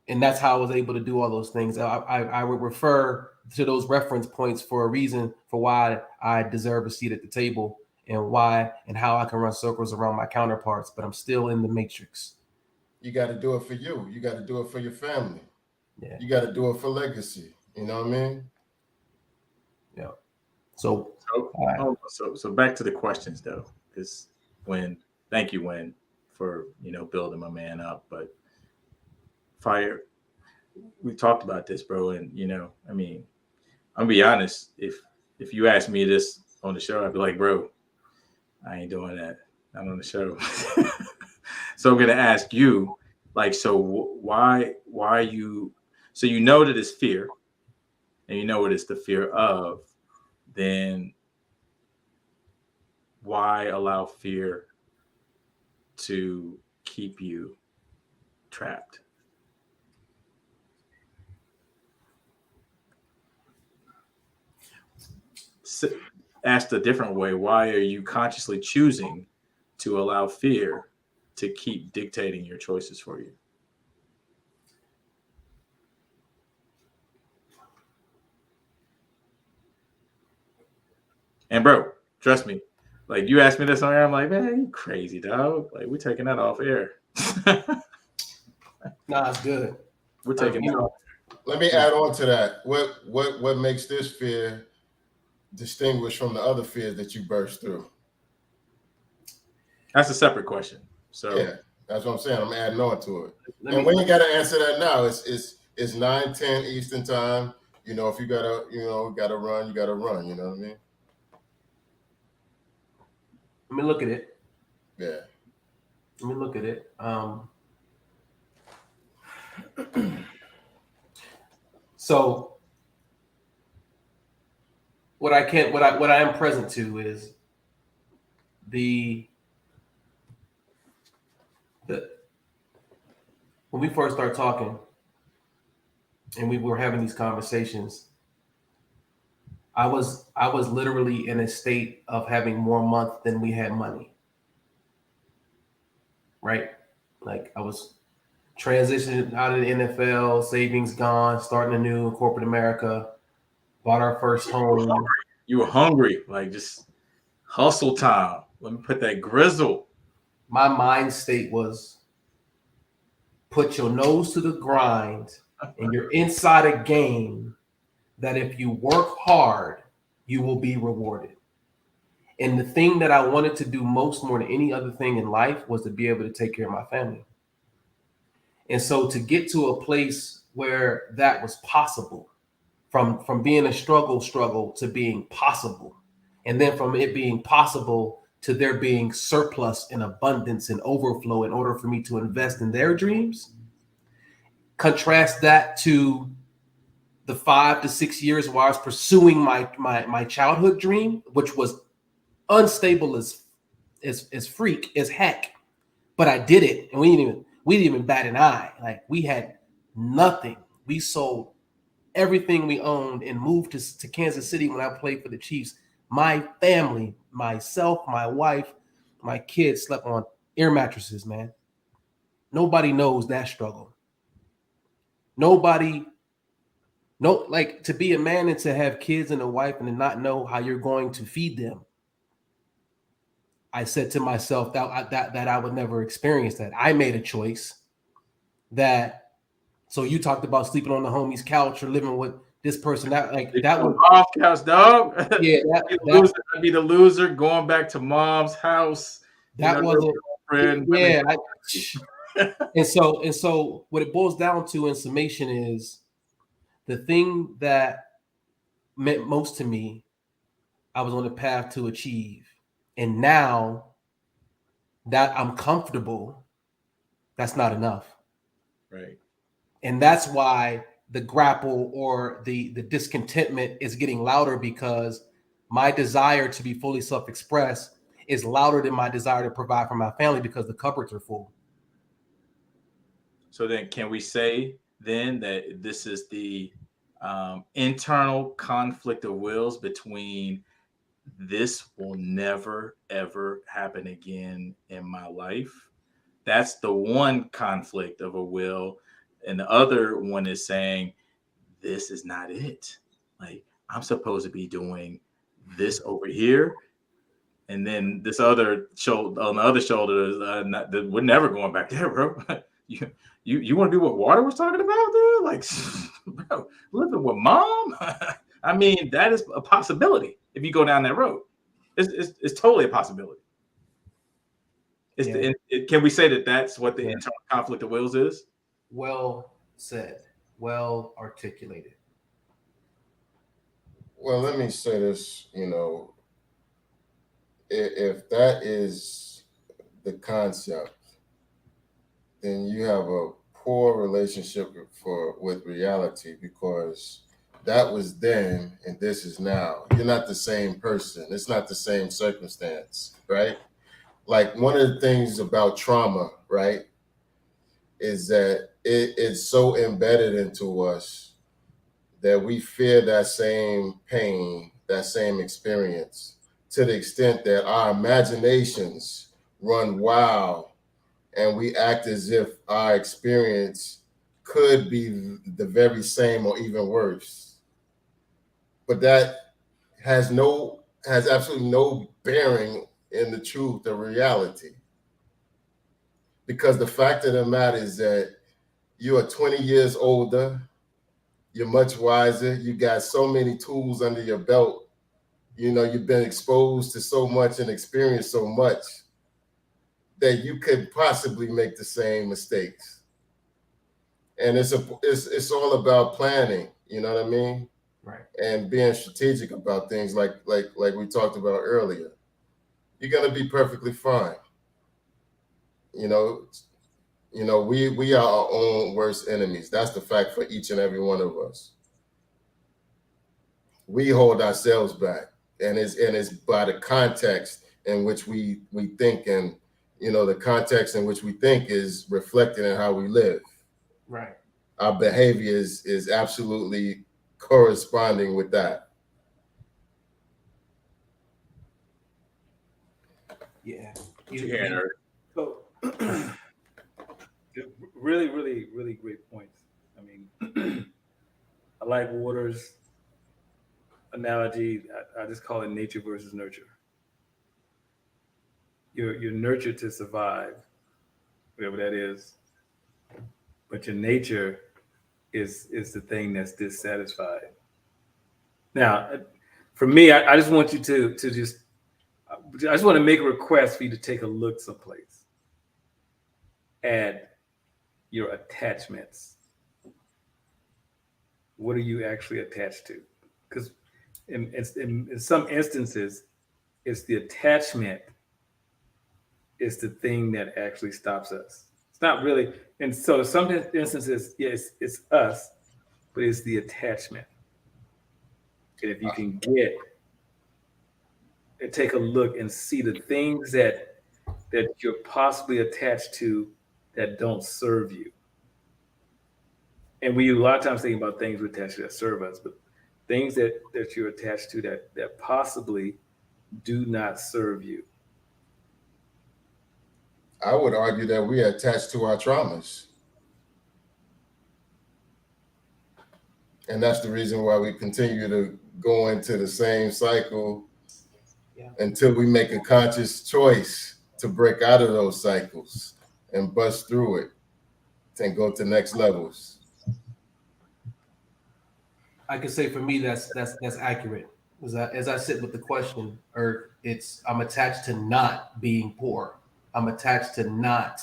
S1: And that's how I was able to do all those things. I would refer to those reference points for a reason for why I deserve a seat at the table and why and how I can run circles around my counterparts, but I'm still in the matrix.
S4: You got to do it for you. You got to do it for your family.
S1: Yeah.
S4: You got to do it for legacy. You know what I mean?
S1: Yeah. So
S3: back to the questions though, is thank you, Win, for building my man up. But Fire, we talked about this, bro, and I mean, I'm gonna be honest. If you asked me this on the show, I'd be like, bro, I ain't doing that. Not on the show. So I'm gonna ask you, like, so why you? So that it's fear, and what it's the fear of. Then why allow fear to keep you trapped? Asked a different way, why are you consciously choosing to allow fear to keep dictating your choices for you? And bro, trust me, like you asked me this on air, I'm like, man, you crazy, dog. Like we're taking that off air.
S1: Nah, it's good.
S3: We're taking it off.
S4: Let me add on to that. What makes this fear distinguished from the other fears that you burst through?
S3: That's a separate question. So
S4: yeah, that's what I'm saying. I'm adding on to it. And we ain't got to answer that now. It's 9:10 Eastern time. If you gotta run, you gotta run. You know what I mean?
S1: Let me look at it.
S4: Yeah.
S1: Let me look at it. So what I am present to is the when we first started talking and we were having these conversations, I was literally in a state of having more month than we had money. Right? Like I was transitioning out of the NFL, savings gone, starting anew in corporate America, bought our first home.
S3: You were hungry, like just hustle time. Let me put that grizzle.
S1: My mind state was put your nose to the grind and you're inside a game that if you work hard, you will be rewarded. And the thing that I wanted to do most more than any other thing in life was to be able to take care of my family. And so to get to a place where that was possible, from being a struggle to being possible, and then from it being possible to there being surplus and abundance and overflow in order for me to invest in their dreams, contrast that to the 5 to 6 years where I was pursuing my childhood dream, which was unstable as freak as heck, but I did it, and we didn't even bat an eye. Like we had nothing. We sold everything we owned and moved to Kansas City when I played for the Chiefs. My family, myself, my wife, my kids slept on air mattresses, man. Nobody knows that struggle. Like to be a man and to have kids and a wife and to not know how you're going to feed them. I said to myself that I would never experience that. I made a choice that. So you talked about sleeping on the homie's couch or living with this person. That was
S3: off couch, dog.
S1: Yeah,
S3: I'd be the loser going back to mom's house.
S1: That wasn't friend. Yeah. And so what it boils down to in summation is the thing that meant most to me, I was on the path to achieve. And now that I'm comfortable, that's not enough.
S3: Right.
S1: And that's why the grapple or the discontentment is getting louder, because my desire to be fully self-expressed is louder than my desire to provide for my family because the cupboards are full.
S3: So then can we say then that this is the internal conflict of wills between this will never, ever happen again in my life. That's the one conflict of a will. And the other one is saying, this is not it. Like, I'm supposed to be doing this over here. And then this other shoulder on the other shoulder is we're never going back there, bro. you want to be what Water was talking about, dude? Like, bro, living with mom. I mean, that is a possibility if you go down that road. It's totally a possibility. Can we say that that's what the internal conflict of wills is?
S1: Well said. Well articulated.
S4: Well, let me say this, if that is the concept, then you have a poor relationship with reality, because that was then and this is now. You're not the same person. It's not the same circumstance, right? Like, one of the things about trauma, right, is that it's so embedded into us that we fear that same pain, that same experience, to the extent that our imaginations run wild and we act as if our experience could be the very same or even worse. But that has absolutely no bearing in the truth of reality. Because the fact of the matter is that you are 20 years older, you're much wiser, you got so many tools under your belt, you've been exposed to so much and experienced so much that you could possibly make the same mistakes. And it's all about planning, you know what I mean?
S1: Right.
S4: And being strategic about things like we talked about earlier. You're gonna be perfectly fine. We are our own worst enemies. That's the fact for each and every one of us. We hold ourselves back, and it's by the context in which we think, and the context in which we think is reflected in how we live.
S1: Right.
S4: Our behavior is absolutely corresponding with that.
S1: Yeah.
S3: What you hearing, Eric?
S2: So, really, really, really great points. I mean, I like Waters' analogy. I just call it nature versus nurture. You're nurtured to survive, whatever that is, but your nature is the thing that's dissatisfied. Now, for me, I just want you to I just want to make a request for you to take a look someplace at your attachments. What are you actually attached to? Because in some instances, it's the attachment is the thing that actually stops us. It's not really, and so some instances, yes, it's us, but it's the attachment. And if you can get and take a look and see the things that you're possibly attached to that don't serve you. And we a lot of times think about things we're attached to that serve us, but things that you're attached to that possibly do not serve you.
S4: I would argue that we are attached to our traumas. And that's the reason why we continue to go into the same cycle until we make a conscious choice to break out of those cycles and bust through it and go to next levels.
S1: I can say for me that's accurate. As I sit with the question, or I'm attached to not being poor. I'm attached to not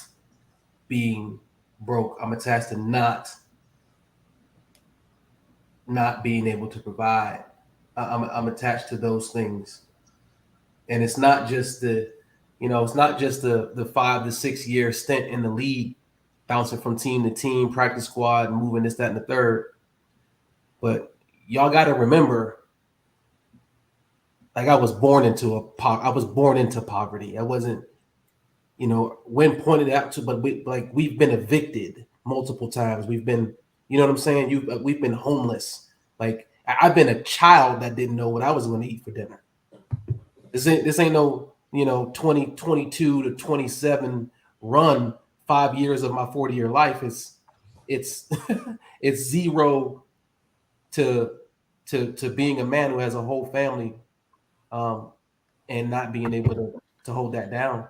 S1: being broke. I'm attached to not being able to provide. I'm attached to those things. And it's not just the 5 to 6 year stint in the league, bouncing from team to team, practice squad, moving this, that, and the third. But y'all got to remember, like, I was born into poverty. I wasn't, when pointed out to, but we've been evicted multiple times. We've been, you know what I'm saying? We've been homeless. Like, I've been a child that didn't know what I was going to eat for dinner. This ain't no 2022 to 27 run. 5 years of my 40-year life. It's it's 0 to being a man who has a whole family, and not being able to hold that down.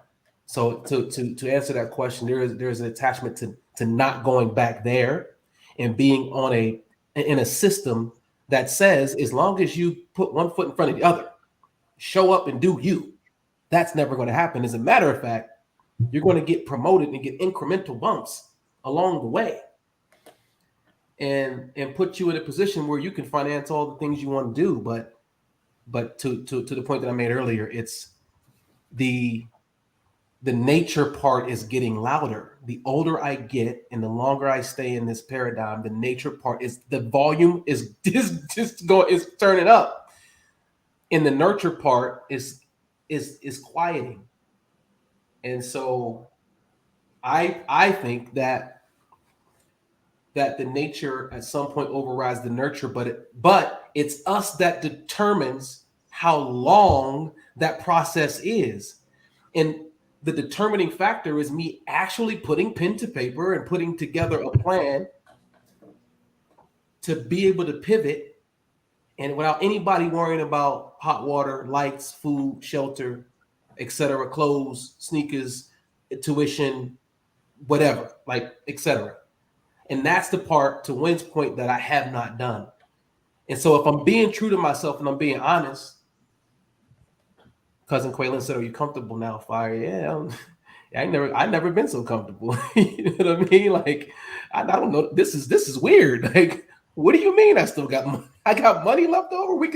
S1: So to answer that question, there's an attachment to not going back there and being in a system that says as long as you put one foot in front of the other, show up and do you, that's never going to happen. As a matter of fact, you're going to get promoted and get incremental bumps along the way, and put you in a position where you can finance all the things you want to do. But to the point that I made earlier, it's the nature part is getting louder. The older I get and the longer I stay in this paradigm, the nature part is the volume is is turning up, and the nurture part is quieting. And so I think that the nature at some point overrides the nurture, but it's us that determines how long that process is. And the determining factor is me actually putting pen to paper and putting together a plan to be able to pivot, and without anybody worrying about hot water, lights, food, shelter, etc., clothes, sneakers, tuition, whatever, like, etc. And that's the part, to Wynn's point, that I have not done. And so if I'm being true to myself and I'm being honest, Cousin Quaylen said, "Are you comfortable now, Fire?" Yeah, I never been so comfortable. You know what I mean? Like, I don't know. This is weird. Like, what do you mean? I still got money? I got money left over. We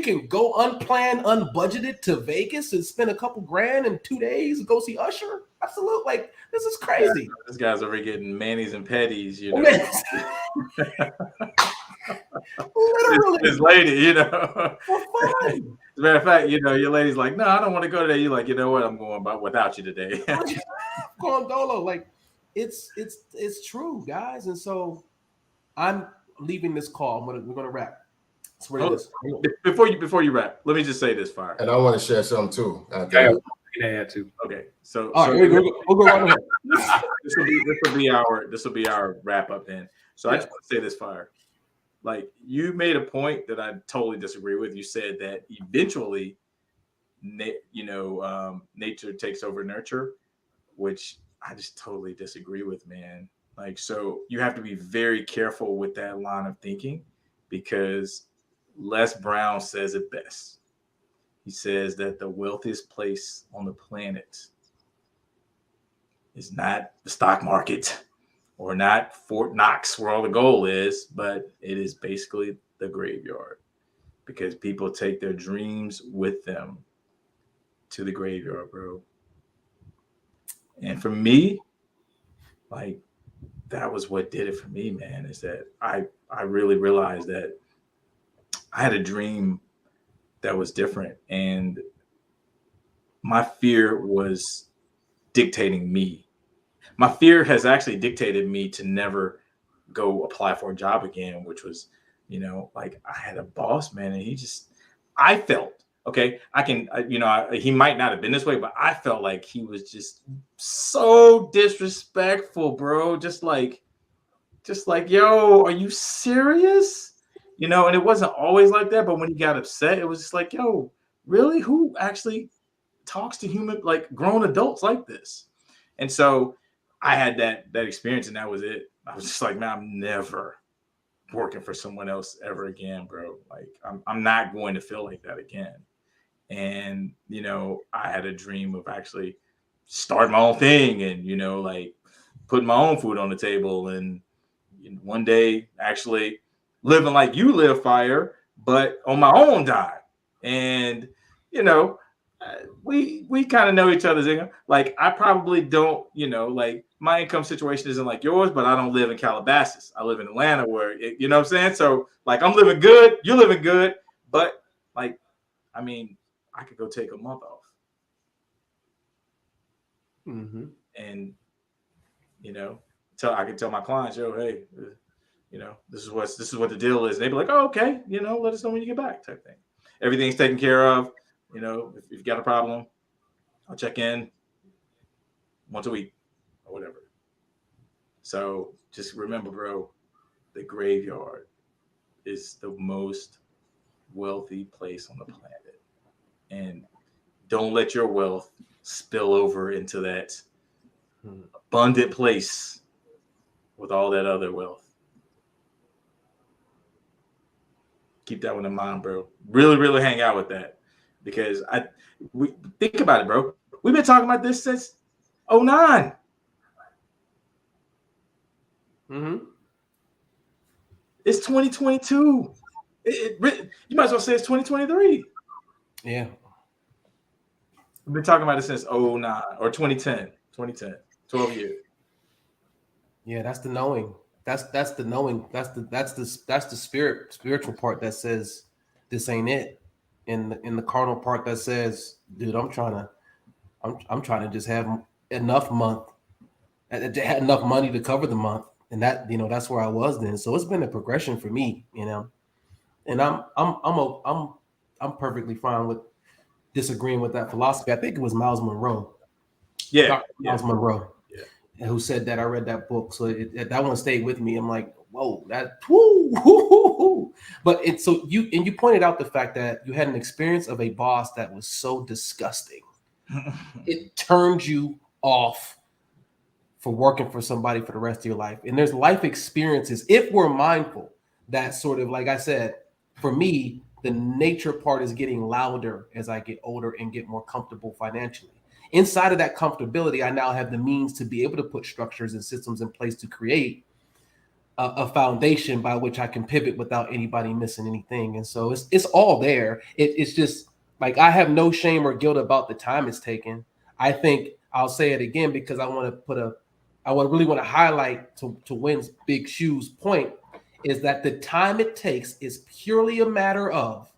S1: can go unplanned, unbudgeted to Vegas and spend a couple grand in 2 days and go see Usher. Absolutely. Like, this is crazy.
S3: Yeah, this guy's over getting manis and petties, you know.
S1: Literally.
S3: His lady, you know.
S1: For fun.
S3: As a matter of fact, you know, your lady's like, no, I don't want to go today. You're like, you know what? I'm going without you today.
S1: Going dolo. Like, it's true, guys. And so I'm leaving this call. We're gonna wrap. So
S3: before you wrap, let me just say this, Fire.
S4: And I want to share something too.
S2: Okay. Add to.
S3: Okay, so
S1: all right, we'll go right ahead.
S3: This will be our wrap up then. So I just want to say this, Fire. Like, you made a point that I totally disagree with. You said that eventually, nature takes over nurture, which I just totally disagree with, man. Like, so you have to be very careful with that line of thinking, because Les Brown says it best. He says that the wealthiest place on the planet is not the stock market or not Fort Knox, where all the gold is, but it is basically the graveyard, because people take their dreams with them to the graveyard, bro. And for me, like, that was what did it for me, man, is that I really realized that I had a dream that was different, and my fear was dictating me. My fear has actually dictated me to never go apply for a job again, which was, like, I had a boss, man, and I felt, okay, he might not have been this way, but I felt like he was just so disrespectful, bro. Just like, yo, are you serious? And it wasn't always like that, but when he got upset, it was just like, yo, really? Who actually talks to human, like, grown adults like this? And so I had that experience, and that was it. I was just like, man, I'm never working for someone else ever again, bro. Like, I'm not going to feel like that again. And, I had a dream of actually starting my own thing and, like, putting my own food on the table, and one day actually living like you live, Fire, but on my own dime. And, we kind of know each other's income. Like, I probably don't, like, my income situation isn't like yours, but I don't live in Calabasas. I live in Atlanta, where, you know what I'm saying? So, like, I'm living good, you're living good, but, like, I mean, I could go take a month off.
S1: Mm-hmm.
S3: And, I can tell my clients, yo, hey, this is what the deal is. And they'd be like, oh, okay, let us know when you get back, type thing. Everything's taken care of. You know, if you've got a problem, I'll check in once a week or whatever. So just remember, bro, the graveyard is the most wealthy place on the planet. And don't let your wealth spill over into that abundant place with all that other wealth. Keep that one in mind, bro. Really, really hang out with that. Because we think about it, bro. We've been talking about this since 2009. It's 2022. You might as well say it's 2023.
S1: Yeah.
S3: We've been talking about it since 2009 or 2010. 12 years.
S1: Yeah, that's the knowing. That's the knowing. That's the spiritual part that says this ain't it. In the carnal part that says, dude, I'm trying to just have enough enough money to cover the month. And that, you know, that's where I was then. So it's been a progression for me, you know. And I'm perfectly fine with disagreeing with that philosophy. I think it was Miles Monroe.
S3: Yeah.
S1: Dr. Miles Monroe.
S3: Yeah.
S1: Who said that. I read that book. So that one stayed with me. I'm like, whoa, that whoo. But it's so you pointed out the fact that you had an experience of a boss that was so disgusting. It turned you off for working for somebody for the rest of your life. And there's life experiences, if we're mindful, that sort of, like I said, for me, the nature part is getting louder as I get older and get more comfortable financially. Inside of that comfortability, I now have the means to be able to put structures and systems in place to create a foundation by which I can pivot without anybody missing anything. And so it's all there. It's just like, I have no shame or guilt about the time it's taken. I think I'll say it again because I really want to highlight to Wynn's big shoes point is that the time it takes is purely a matter of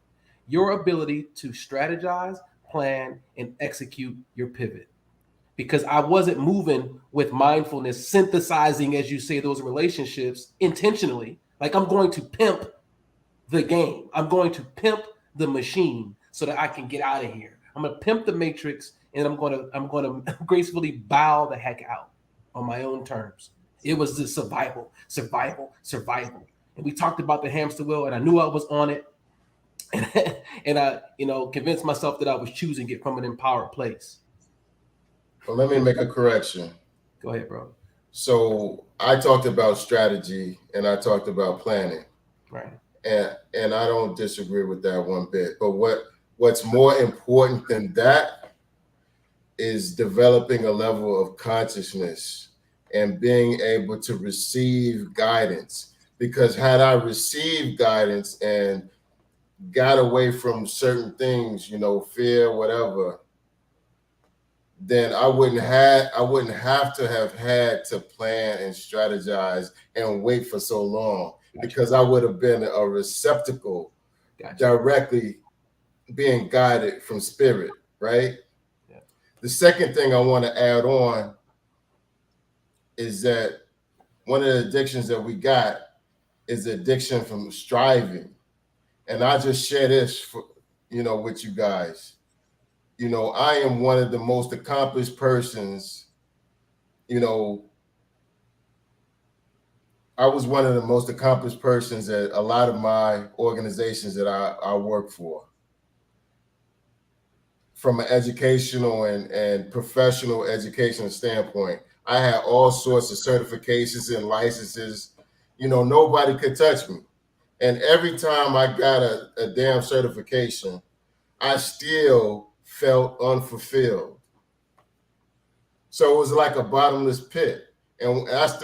S1: your ability to strategize, plan, and execute your pivot. Because I wasn't moving with mindfulness, synthesizing, as you say, those relationships intentionally. Like, I'm going to pimp the game. I'm going to pimp the machine so that I can get out of here. I'm going to pimp the matrix, and I'm going to gracefully bow the heck out on my own terms. It was the survival. And we talked about the hamster wheel, and I knew I was on it. And I, convinced myself that I was choosing it from an empowered place.
S4: Well, let me make a correction.
S1: Go ahead, bro.
S4: So I talked about strategy and I talked about planning.
S1: Right.
S4: And I don't disagree with that one bit. But what's more important than that is developing a level of consciousness and being able to receive guidance. Because had I received guidance and got away from certain things, fear, whatever, then I wouldn't have to have had to plan and strategize and wait for so long. Gotcha. Because I would have been a receptacle. Gotcha. Directly being guided from spirit, right? Yeah. The second thing I want to add on is that one of the addictions that we got is the addiction from striving. And I just share this with you guys. I am one of the most accomplished persons. I was one of the most accomplished persons at a lot of my organizations that I work for. From an educational and professional educational standpoint, I had all sorts of certifications and licenses. Nobody could touch me. And every time I got a damn certification, I still felt unfulfilled. So it was like a bottomless pit. And that's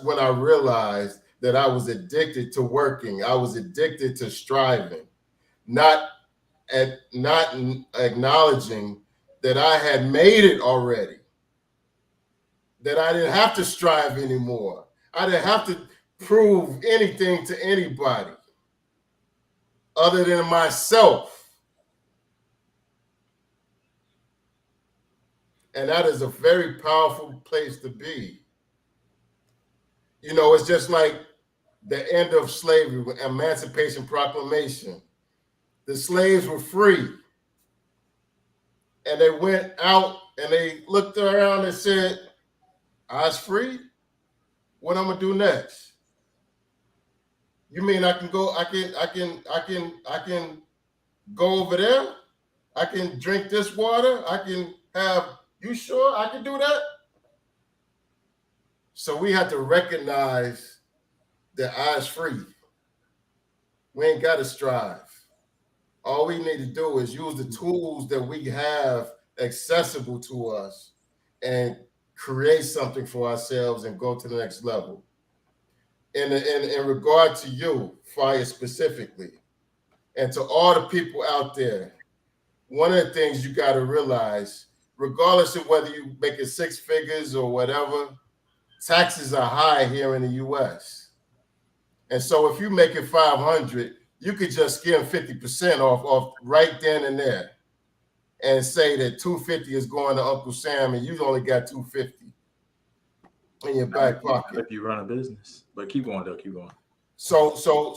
S4: when I realized that I was addicted to working. I was addicted to striving, not acknowledging that I had made it already, that I didn't have to strive anymore. I didn't have to prove anything to anybody other than myself. And that is a very powerful place to be. It's just like the end of slavery, Emancipation Proclamation. The slaves were free. and they went out and they looked around and said, "Eyes free. What I'm gonna do next? You mean I can go? I can go over there? I can drink this water. I can have. You sure I can do that?" So we have to recognize that eyes free. We ain't got to strive. All we need to do is use the tools that we have accessible to us and create something for ourselves and go to the next level. In regard to you, Fire, specifically, and to all the people out there, one of the things you got to realize, regardless of whether you make it six figures or whatever, taxes are high here in the U.S. And so if you make it 500, you could just skim 50% off right then and there and say that 250 is going to Uncle Sam and you only got 250 in your back pocket.
S3: If you run a business. But keep going, though. Keep going.
S4: So you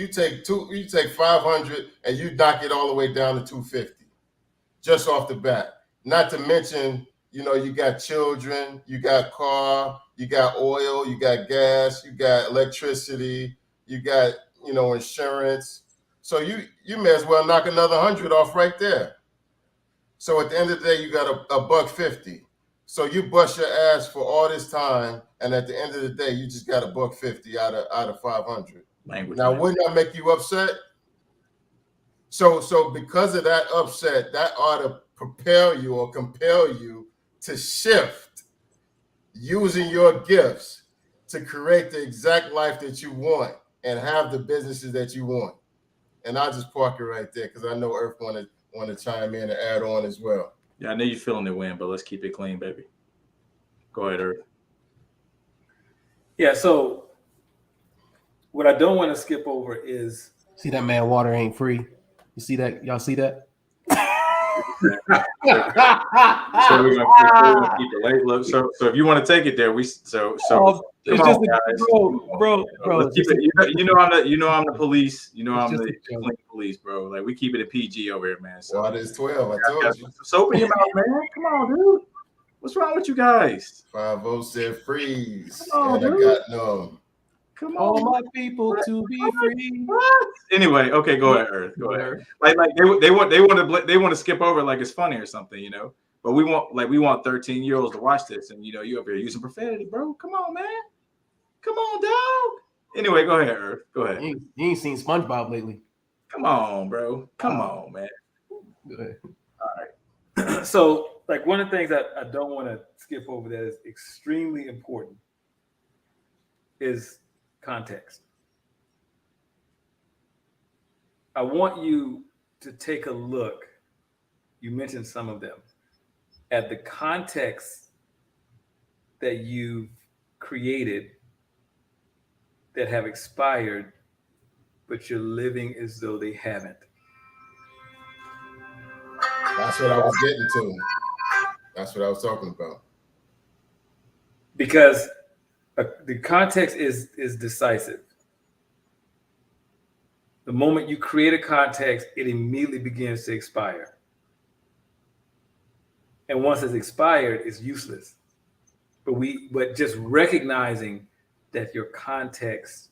S4: take 500 and you knock it all the way down to 250 just off the bat. Not to mention, you got children, you got car, you got oil, you got gas, you got electricity, you got, insurance. So you may as well knock another 100 off right there. So at the end of the day, you got a $150. So you bust your ass for all this time, and at the end of the day, you just got a $150 out of 500. Now, wouldn't that make you upset? So because of that upset, that ought to propel you or compel you to shift using your gifts to create the exact life that you want and have the businesses that you want. And I'll just park it right there because I know Earth want to chime in and add on as well.
S3: Yeah, I know you're feeling the win, but let's keep it clean, baby. Go ahead, Earth.
S2: Yeah, so what I don't want to skip over is...
S1: See that, man, water ain't free. You see that? Y'all see that?
S3: So we're gonna keep it late. Look, so if you want to take it there, it's just guys.
S1: bro.
S3: Let's keep it. I'm the police. I'm the clean police, bro. Like, we keep it a PG over here, man. So
S4: it's 12. I told you.
S3: So open your mouth, man. Come on, dude. What's wrong with you guys?
S4: 5-0 said freeze,
S3: on,
S4: and
S3: dude.
S4: I got none.
S3: Come
S1: All
S3: on,
S1: my people to be free.
S3: What? Anyway, okay, go ahead, Earth. Go ahead. Like they want to skip over like it's funny or something, But we want 13-year-olds to watch this, and you up here using profanity, bro. Come on, man. Come on, dog. Anyway, go ahead, Earth. Go ahead.
S1: You ain't seen SpongeBob lately.
S3: Come on, bro. Come on, man.
S1: Go ahead.
S2: All right. So, one of the things that I don't want to skip over that is extremely important is context. I want you to take a look, you mentioned some of them, at the context that you've created that have expired, but you're living as though they haven't.
S4: That's what I was getting to. That's what I was talking about.
S2: Because the context is decisive. The moment you create a context, it immediately begins to expire. And once it's expired, it's useless. But just recognizing that your context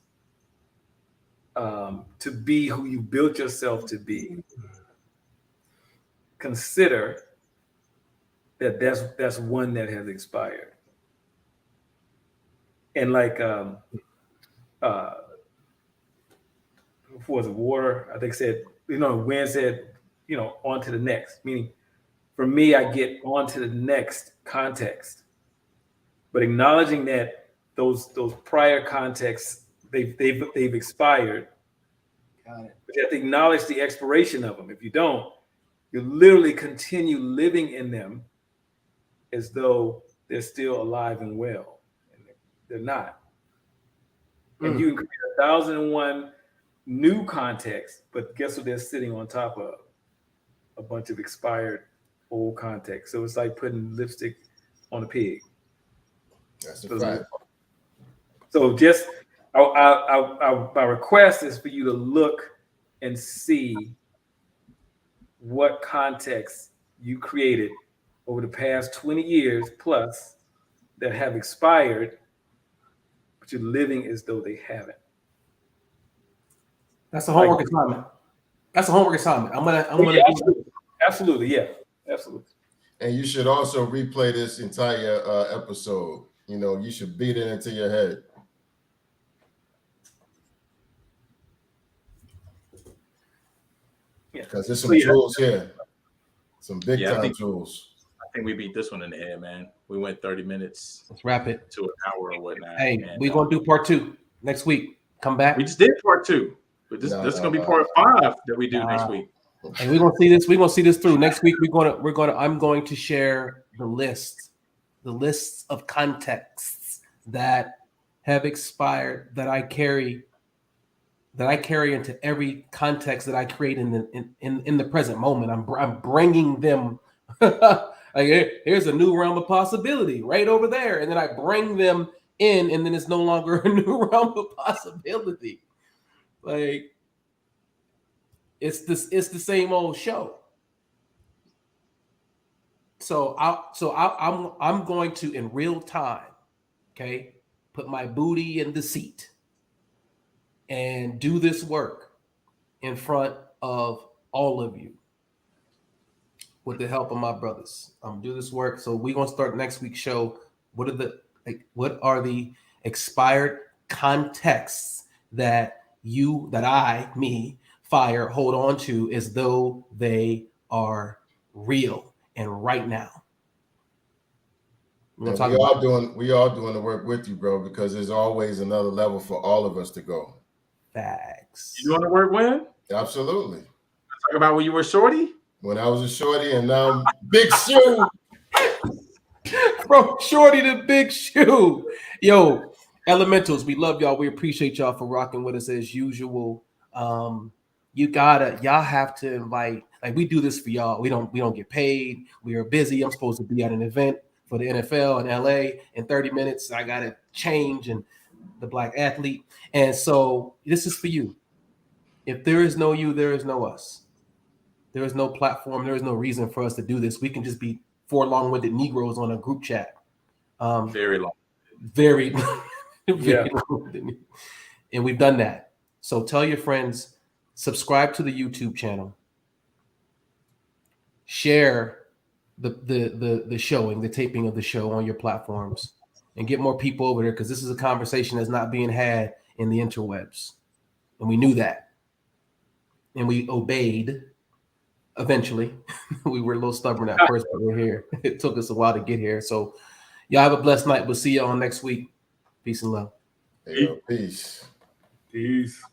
S2: to be who you built yourself to be, consider that that's one that has expired. And for the water, I think said, Wynn said, on to the next. Meaning, for me, I get on to the next context, but acknowledging that those prior contexts they've expired. Got it. But you have to acknowledge the expiration of them. If you don't, you literally continue living in them as though they're still alive and well. And they're not. And you can create 1,001 new context, but guess what they're sitting on top of? A bunch of expired old context. So it's like putting lipstick on a pig.
S4: That's a fact.
S2: So just my request is for you to look and see what context you created over the past 20 years plus that have expired, but you're living as though they haven't.
S1: That's a homework assignment. That's a homework assignment. I'm gonna
S2: Absolutely, yeah, absolutely.
S4: And you should also replay this entire episode. You know, you should beat it into your head.
S2: Yeah,
S4: because there's some tools here, some big time tools.
S3: I think we beat this one in the head, man. We went 30 minutes.
S1: Let's wrap it
S3: to an hour or whatnot.
S1: Hey, we're gonna do part 2 next week. Come back.
S3: We just did part 2, but this is gonna be part 5 that we do next week.
S1: And we're gonna see this. We're gonna see this through next week. I'm going to share the lists of contexts that have expired that I carry into every context that I create in the present moment. I'm bringing them. Like, here's a new realm of possibility right over there, and then I bring them in, and then it's no longer a new realm of possibility. Like, it's the same old show. So I'm going to, in real time, okay, put my booty in the seat and do this work in front of all of you with the help of my brothers. I'm gonna do this work. So we're gonna start next week's show. What are the expired contexts that Fire, hold on to as though they are real and right now?
S4: We are doing the work with you, bro, because there's always another level for all of us to go.
S1: Facts.
S3: You doing the work, Win?
S4: Absolutely.
S3: Talk about when you were shorty?
S4: When I was a shorty and now I'm big shoe.
S1: From shorty to big shoe. Yo, Elementals, we love y'all. We appreciate y'all for rocking with us as usual. Y'all have to invite, like, we do this for y'all. We don't get paid. We are busy. I'm supposed to be at an event for the NFL in LA in 30 minutes. I gotta change and the Black Athlete. And so this is for you. If there is no you, there is no us. There is no platform. There is no reason for us to do this. We can just be 4 long-winded Negroes on a group chat.
S3: Very long.
S1: Very long. And we've done that. So tell your friends, subscribe to the YouTube channel, share the showing, the taping of the show on your platforms, and get more people over there, because this is a conversation that's not being had in the interwebs. And we knew that. And we obeyed eventually. We were a little stubborn at first, but we're here. It took us a while to get here. So y'all have a blessed night. We'll see y'all next week. Peace and love.
S4: Hey, peace.
S2: Peace.